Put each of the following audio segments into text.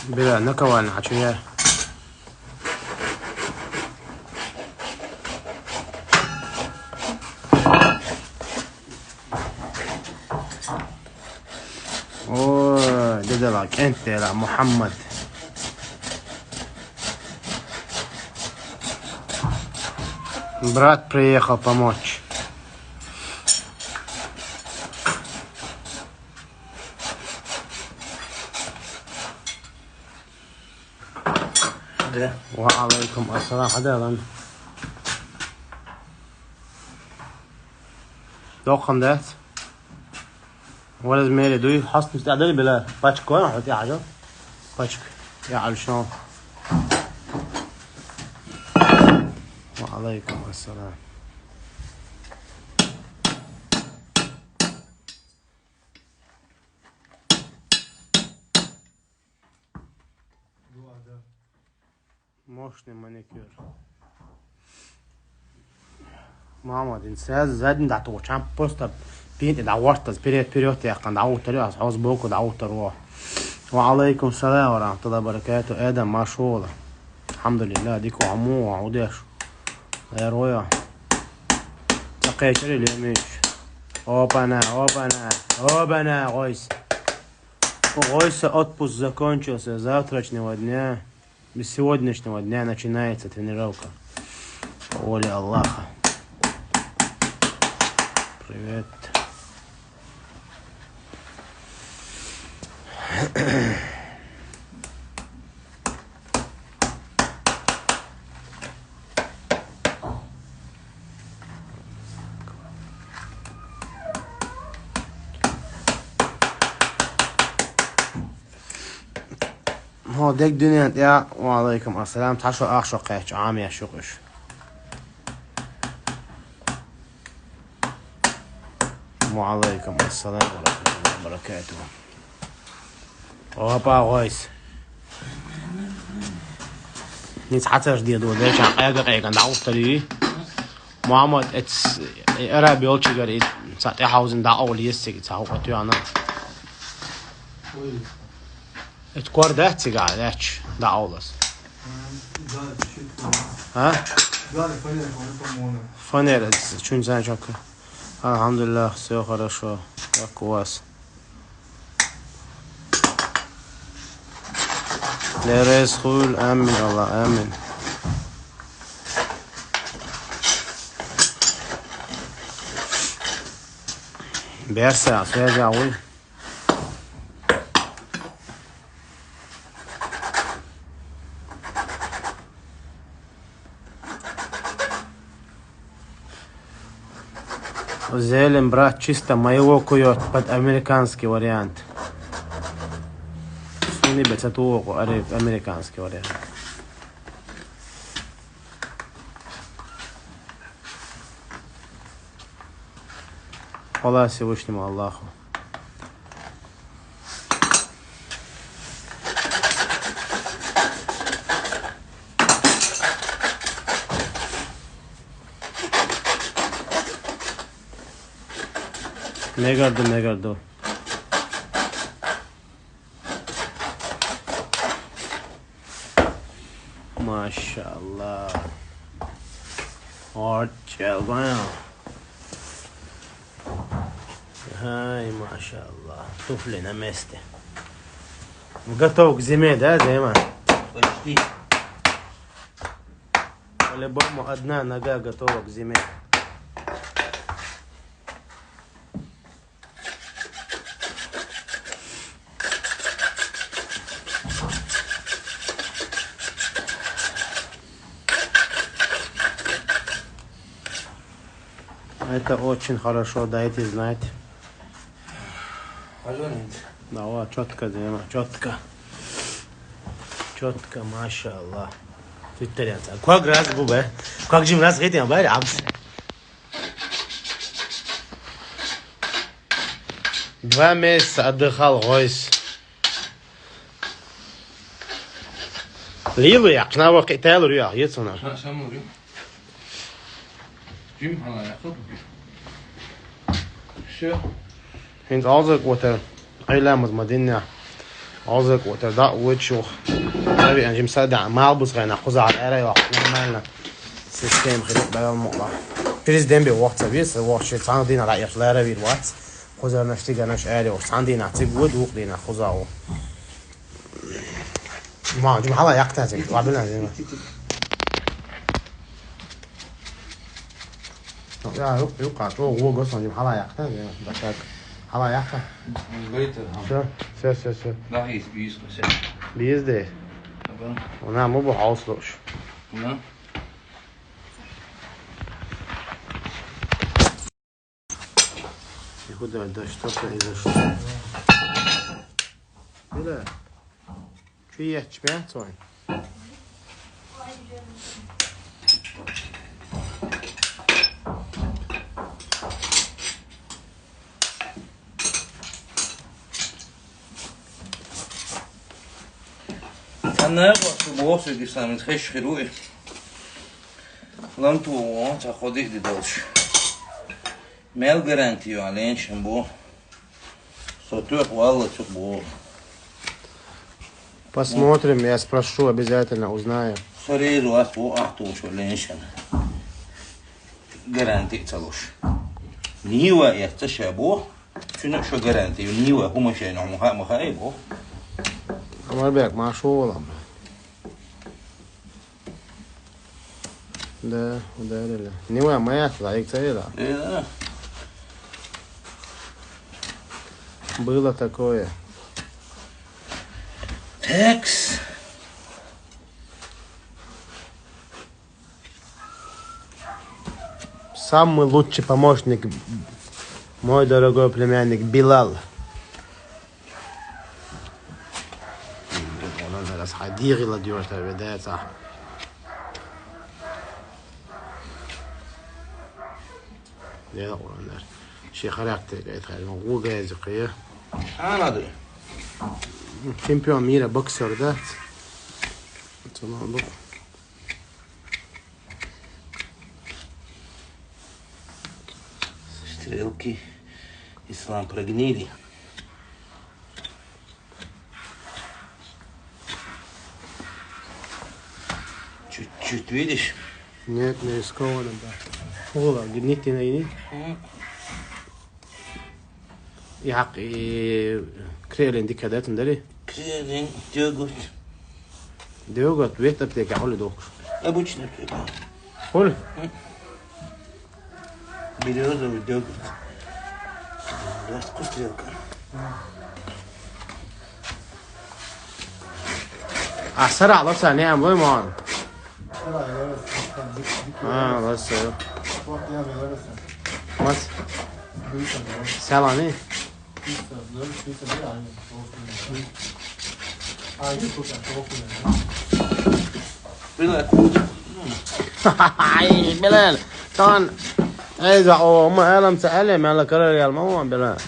بلا نكوان حشوية اوه ددلك انت يا محمد брат приехал помочь. Да. وعليكم السلام. حدا دوخم ده ولا زميلي دوي حصل مستعدل بلا باتشك وين حط يا حاجة باتشك يا على شلون. وعليكم السلام. Мощный маникюр. Мама, din задний да то чам просто пинт да ворта вперед я кан дау триас хаус боку дау тро. وعليكم السلام ورحمة الله وبركاته. آدم ما شاء الله الحمد لله ديكو عمو عوداش يا رويا تقيشري اليميش опана غойس отпуск закончился. С завтрашнего дня, без сегодняшнего дня начинается тренировка по воле Аллаха. Привет. هو ديك دنيا يا وعليكم السلام. تعشوا أخشقش عام يا شقش. وعليكم السلام ورحمة الله وبركاته. Опа, غويس. نيت حتى جديد وديش عقيقة قيقة دعوت لي. محمد اتس أرابي أولشيجر إت سات يحاوزن دا أول يستيق تساو أتيانا. ات كوردات سيجاراتش دا أولس. ها؟ فنير شو نسان شكل. الحمد لله все хорошо. Как у вас? لا يسخول. آمين الله آمين. بيرسع связи أول. Зелень, брат, чисто моего кует под американский вариант. Суни бецатуоку, американский вариант. Хвала Всевышнему Аллаху. Ne gördü. Maşallah. Orçel Ай, машаллах. Туфли на месте. Готов к зиме, да, Зима? Почти. По-любому одна нога готова к зиме. Это очень хорошо, дайте знать. Да, вот, четко, Дима, четко. Четко, машаллах. Твиттерянца. Как раз губы? Как же раз хотим, бери, абс. 2 месяца отдыхал, Гойс. Lilo ya, na vaqt Taylor ya, yetsana. Sen mi oluyor? Jim hala yakın. Şu. Hint azık water. Aylamız madinna. azık water da وجهه. Tabii yani şimdi sadece malbus غير نأخذ على الأري وعملنا سيستم خلق بدل المقطع. بريزدين بوقت بيس وقت عندنا على إخلاره بالوقت. خذها نشتغل نش أري وعندنا تبود وقدينا خذها. ما جم حلا يقتازم وعبنا زين. يا يوقع تو هو قصة جم حلا يقتازم بس حلا يقتازم. شو. Daha iyi büyüsü mesela. Biz de. Tamam. Ona mı bu hausloş? Buna. Kуда да что-то произошло. Бля. Что я чемпион свой? Sen ne yapıyorsun? Bu olsun İslam'ın hiç xirui. Lan tu o ta xodik di dolş. Mel garantiyo além bu. Сотёк валла чук bu. Посмотрим, я спрошу, обязательно узнаю. Сорезу ас bu ahtu şu lenşen. Garanti çalış. Niwa yaktaşa bu. Şunu şu garanti. Niwa huma şey muha bu. Ama bak maşallah. Да, ударили. Не моя моя, да, их целила. Да. Было такое. Текс. Самый лучший помощник, мой дорогой племянник Билал. والله بس حديغي لديوش البداية صح. يا والله شيء خرقت قاعد خير هو جاهز قيه. Anladım. Şampiyon mira boksör da. Tamam bu. Стрелки ислам прогнили. Чуть-чуть, видишь? Нет, не рискованно, да. Ола, гнити на ини. يحق كرير انديكادات ندري Крелин, тягут. دوغت بيت بتيجي حول دوغ Обычно тягут. حول Березовый тягут. Ласку стрелка. أسرع بس نعم وين مان بس بس سلامي Bila Ay Bilal طبعا إذا هم ألم سألهم على كرر يا الماما بلال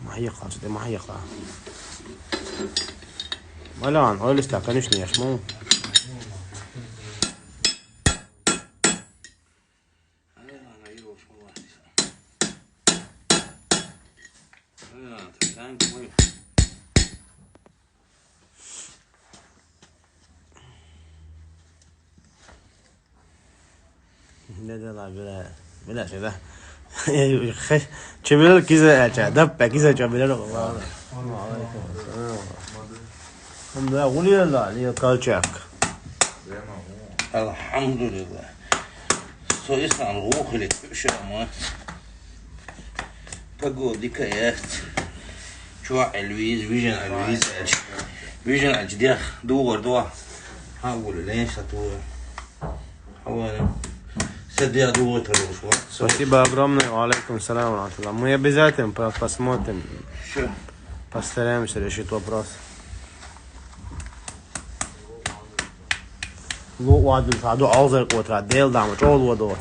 ما هي خلاص دي ما هي خلاص ولا أنا ولا استعكنشني يا شمو بلا شده چه کیزه چه دب کیزه چه بلا رو الحمد لله قولي لا لي كالتشاك الحمد لله. Så islam roligt köra Pagodi kayat. شو الويز فيجن الويز فيجن الجديد دور حاول ليش تطور حاول سدي دور تروح Спасибо огромное. Алейкум ассалам ва рахматуллах. Мы обязательно посмотрим. Что? Постараемся решить вопрос. لو واحد صعدوا عوزر قوتها ديل دعم طول ودو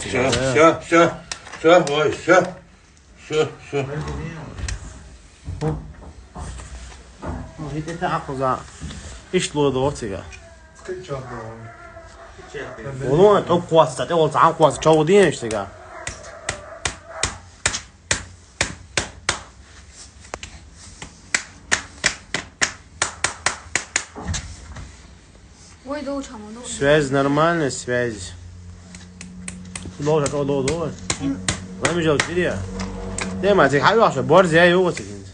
شو Hitt inte akkurat. Ish lo do tiga. Onu o quasta, te ol tam quasta çoğu diye işte ga. Ой, да учам, да. Связь нормальная, связь. Ложа, ложа. Вам же утили. ده ما تك حاجة عشان بار زي يوغا تكين.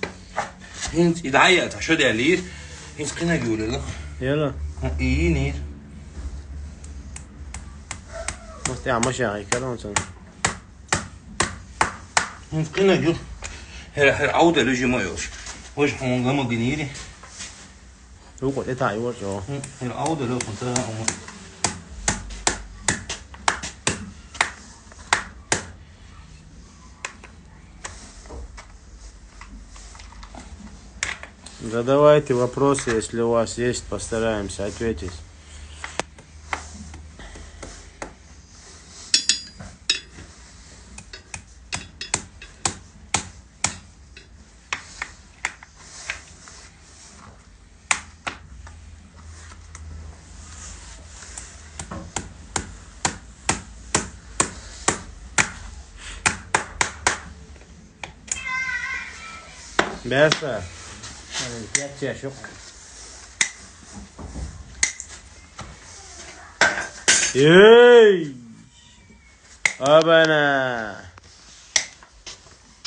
هنت يدعي شو ده لير هنت قنا يقول له يلا. إيه نير مستي عم ماشي على كلام مثلا. هنت قنا يقول هر عودة لجي ما يوش وش هم قاموا جنيري يوغا تتا يوغا جو. هر عودة لو كنت أنا Задавайте вопросы, если у вас есть, постараемся ответить. Берса. Пять чашек. Ей! أبنا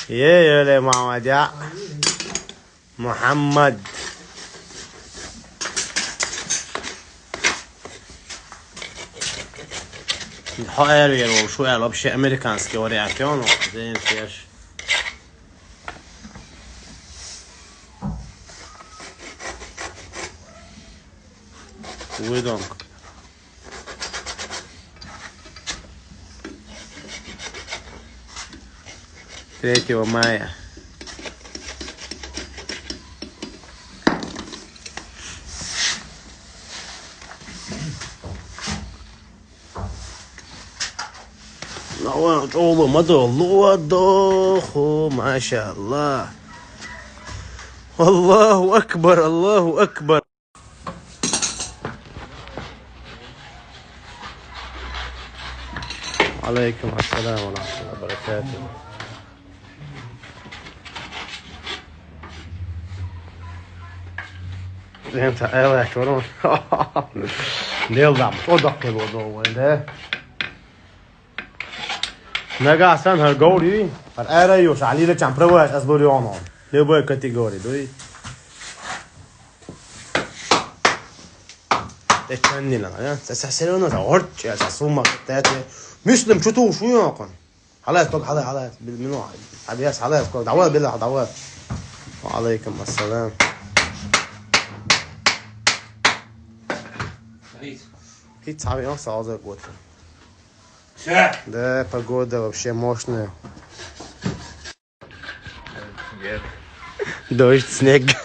يا يا محمد محمد حائر يا وشو قال بشي أمريكانسكي ورياكيون زين فيش ويدونك Третьего мая. Oğlum hadi Allah maşallah. Allahu Ekber, Allahu Ekber. Aleyküm selam ve rahmetullahi ve berekatuhu. انت ايوه يا شورون نيلدم صدق الوضوء ده نجا سن هر گوری پر اره یو شالی له چمپرواش از بوریانو له بو کاتگوری دوی تشني لنا تسحسلونا تورج يا سوما تاتي مسلم شتو شو يقن خلاص توك خلاص بالمنوع ابياس خلاص دعوات بالله دعوات وعليكم السلام Hiç abi yok sağlığa götür. Да, погода вообще мощная. Дождь, снег.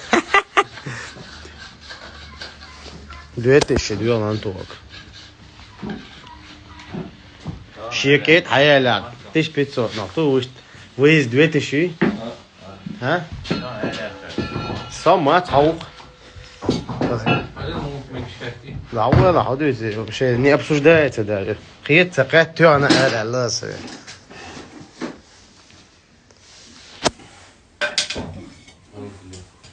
2000 diyor lan tavuk. Şirket hayaller. 1500 noch du wo ist 2000? Ha? Sommer tavuk. لا والله حدوث شيء не обсуждается даже. Хиет сакат тёна ара ласа.